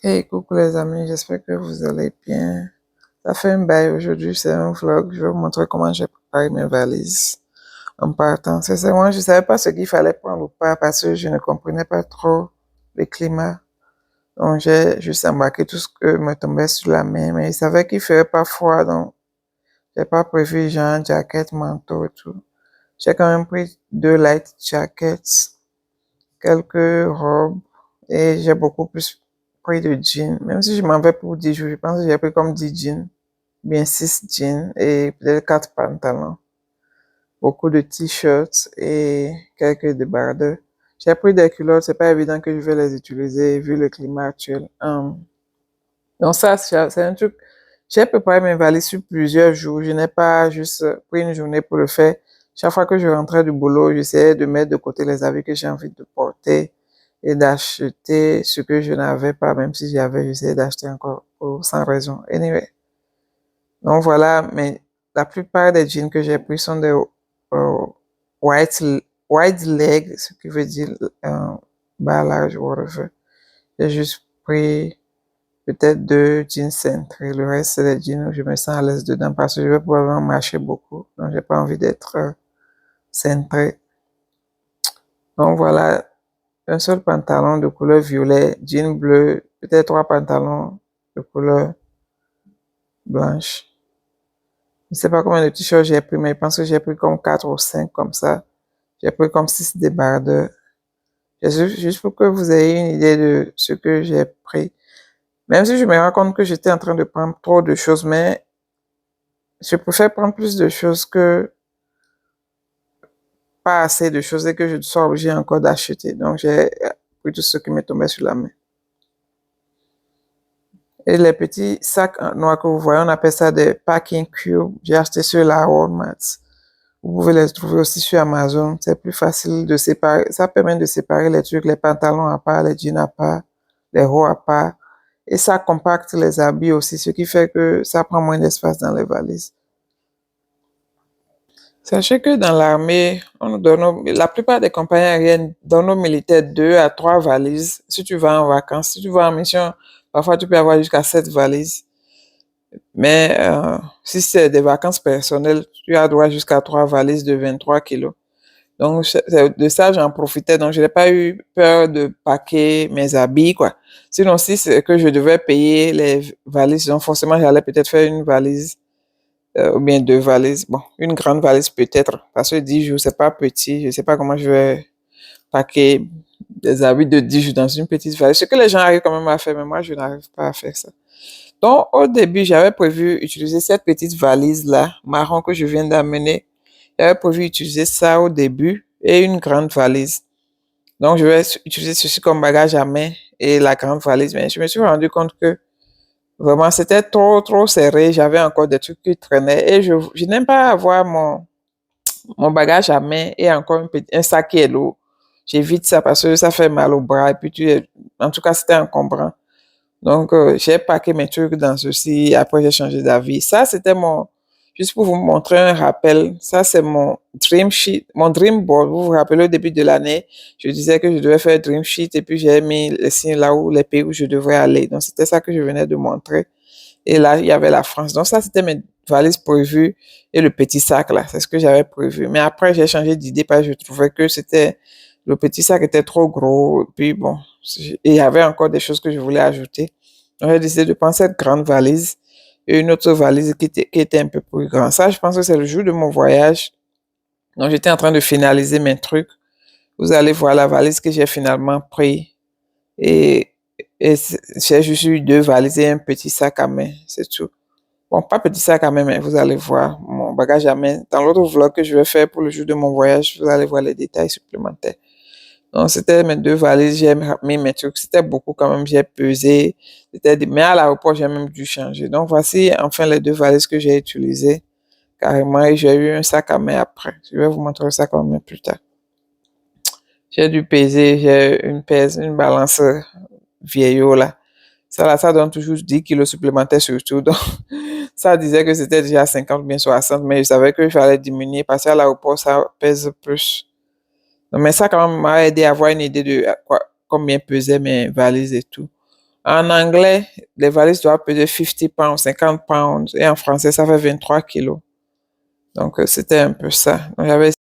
Hey, coucou les amis, j'espère que vous allez bien. Ça fait un bail aujourd'hui, c'est un vlog. Je vais vous montrer comment j'ai préparé mes valises en partant. Sincèrement, je ne savais pas ce qu'il fallait prendre ou pas parce que je ne comprenais pas trop le climat. Donc, j'ai juste embarqué tout ce que me tombait sur la main, mais je savais qu'il ferait pas froid, donc j'ai pas prévu genre jacket, manteau et tout. J'ai quand même pris 2 light jackets, quelques robes et j'ai beaucoup plus pris de jeans. Même si je m'en vais pour 10 jours, je pense que j'ai pris comme 10 jeans, bien 6 jeans et peut-être 4 pantalons, beaucoup de t-shirts et quelques débardeurs. J'ai pris des culottes, c'est pas évident que je vais les utiliser vu le climat actuel. Donc ça, c'est un truc, j'ai préparé mes valises sur plusieurs jours. Je n'ai pas juste pris une journée pour le faire. Chaque fois que je rentrais du boulot, j'essayais de mettre de côté les habits que j'ai envie de porter et d'acheter ce que je n'avais pas, même si j'avais, j'essayais d'acheter encore sans raison. Anyway. Donc voilà, mais la plupart des jeans que j'ai pris sont des euh, white, white leg, ce qui veut dire bas large, whatever. J'ai juste pris peut-être 2 jeans cintrés. Le reste, c'est des jeans où je me sens à l'aise dedans parce que je vais probablement marcher beaucoup. Donc, j'ai pas envie d'être cintré. Donc, voilà, un seul pantalon de couleur violet, jean bleu, peut-être 3 pantalons de couleur blanche. Je ne sais pas combien de t-shirts j'ai pris, mais je pense que j'ai pris comme 4 ou 5 comme ça. J'ai pris comme 6 débardeurs. Juste pour que vous ayez une idée de ce que j'ai pris. Même si je me rends compte que j'étais en train de prendre trop de choses, mais je préfère prendre plus de choses que pas assez de choses et que je sois obligé encore d'acheter. Donc, j'ai pris tout ce qui m'est tombé sur la main. Et les petits sacs noirs que vous voyez, on appelle ça des packing cubes. J'ai acheté sur la Walmart. Vous pouvez les trouver aussi sur Amazon. C'est plus facile de séparer. Ça permet de séparer les trucs, les pantalons à part, les jeans à part, les hauts à part. Et ça compacte les habits aussi, ce qui fait que ça prend moins d'espace dans les valises. Sachez que dans l'armée, on nous donne, la plupart des compagnies aériennes donnent aux militaires 2 à 3 valises. Si tu vas en vacances, si tu vas en mission, parfois tu peux avoir jusqu'à 7 valises. Mais si c'est des vacances personnelles, tu as droit jusqu'à 3 valises de 23 kilos. Donc, de ça, j'en profitais. Donc, je n'ai pas eu peur de paquer mes habits, quoi. Sinon, si c'est que je devais payer les valises, donc forcément, j'allais peut-être faire une valise ou bien 2 valises. Bon, une grande valise peut-être, parce que 10 jours, c'est pas petit. Je sais pas comment je vais paquer des habits de 10 jours dans une petite valise. Ce que les gens arrivent quand même à faire, mais moi, je n'arrive pas à faire ça. Donc, au début, j'avais prévu utiliser cette petite valise-là, marron que je viens d'amener. J'avais prévu utiliser ça au début et une grande valise. Donc, je vais utiliser ceci comme bagage à main et la grande valise. Mais je me suis rendu compte que vraiment, c'était trop, trop serré. J'avais encore des trucs qui traînaient et je n'aime pas avoir mon bagage à main et encore un sac qui est lourd. J'évite ça parce que ça fait mal au bras et puis en tout cas, c'était encombrant. Donc, j'ai packé mes trucs dans ceci. Après, j'ai changé d'avis. Ça, c'était juste pour vous montrer un rappel. Ça, c'est mon dream sheet, mon dream board. Vous vous rappelez, au début de l'année, je disais que je devais faire dream sheet et puis j'ai mis les signes là où, les pays où je devrais aller. Donc, c'était ça que je venais de montrer. Et là, il y avait la France. Donc, ça, c'était mes valises prévues et le petit sac là. C'est ce que j'avais prévu. Mais après, j'ai changé d'idée parce que je trouvais que le petit sac était trop gros. Et puis, bon, et il y avait encore des choses que je voulais ajouter. Donc, j'ai décidé de prendre cette grande valise et une autre valise qui était un peu plus grande. Ça, je pense que c'est le jour de mon voyage. Donc, j'étais en train de finaliser mes trucs. Vous allez voir la valise que j'ai finalement pris. Et, et j'ai juste eu 2 valises et un petit sac à main. C'est tout. Bon, pas petit sac à main, mais vous allez voir mon bagage à main. Dans l'autre vlog que je vais faire pour le jour de mon voyage, vous allez voir les détails supplémentaires. Donc, c'était mes 2 valises, j'ai mis mes trucs. C'était beaucoup quand même, j'ai pesé. Mais à l'aéroport, j'ai même dû changer. Donc, voici enfin les 2 valises que j'ai utilisées carrément et j'ai eu un sac à main après. Je vais vous montrer le sac à main plus tard. J'ai dû peser, j'ai une balance vieillot là. Ça là, ça donne toujours 10 kilos supplémentaires surtout. Donc, ça disait que c'était déjà 50 bien 60, mais je savais qu'il fallait diminuer parce qu'à l'aéroport, ça pèse plus. Mais ça, quand même, m'a aidé à avoir une idée de combien pesaient mes valises et tout. En anglais, les valises doivent peser 50 pounds, 50 pounds, et en français, ça fait 23 kilos. Donc, c'était un peu ça. Donc, j'avais